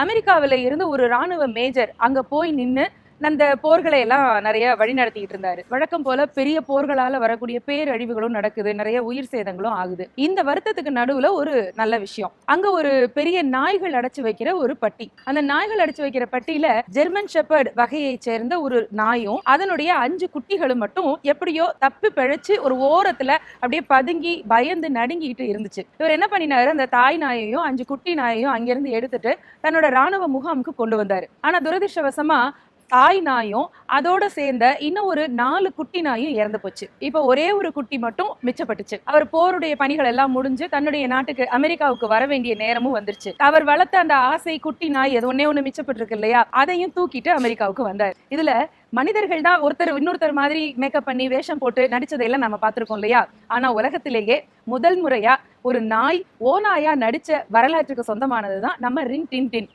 அமெரிக்காவில இருந்து ஒரு ராணுவ மேஜர் அங்க போய் நின்னு அந்த போர்களை எல்லாம் நிறைய வழி நடத்திட்டு இருந்தாரு. வழக்கம் போல பெரிய போர்களால வரக்கூடிய பேரழிவுகளும் நடக்குது, நிறைய உயிர் சேதங்களும் ஆகுது. இந்த வருத்தத்துக்கு நடுவுல ஒரு நல்ல விஷயம், அங்க ஒரு பெரிய நாய்கள் அடைச்சு வைக்கிற ஒரு பட்டி. அந்த நாய்கள் அடைச்சு வைக்கிற பட்டியில ஜெர்மன் ஷெப்பர்ட் வகையை சேர்ந்த ஒரு நாயும் அதனுடைய 5 குட்டிகளும் மட்டும் எப்படியோ தப்பி பிழைச்சு ஒரு ஓரத்துல அப்படியே பதுங்கி பயந்து நடுங்கிட்டு இருந்துச்சு. இவர் என்ன பண்ணினாரு, அந்த தாய் நாயையும் 5 குட்டி நாயையும் அங்கிருந்து எடுத்துட்டு தன்னோட ராணுவ முகாமுக்கு கொண்டு வந்தாரு. ஆனா துரதிர்ஷ்டவசமா தாய் நாயும் அதோட சேர்ந்த இன்னும் ஒரு 4 குட்டி நாயும் இறந்து போச்சு. இப்ப ஒரே ஒரு குட்டி மட்டும் மிச்சப்பட்டுச்சு. அவர் போருடைய பணிகள் எல்லாம் முடிஞ்சு தன்னுடைய நாட்டுக்கு அமெரிக்காவுக்கு வர வேண்டிய நேரமும் வந்துருச்சு. அவர் வளர்த்த அந்த ஆசை குட்டி நாய் அது ஒண்ணு மிச்சப்பட்டிருக்கு இல்லையா, அதையும் தூக்கிட்டு அமெரிக்காவுக்கு வந்தார். இதுல மனிதர்கள் தான் ஒருத்தர் இன்னொருத்தர் மாதிரி மேக்கப் பண்ணி வேஷம் போட்டு நடிச்சதையெல்லாம் நம்ம பார்த்திருக்கோம் இல்லையா. ஆனா உலகத்திலேயே முதல் முறையா ஒரு நாய் ஓநாயா நடிச்ச வரலாற்றுக்கு சொந்தமானதுதான் நம்ம ரின் டின் டின்.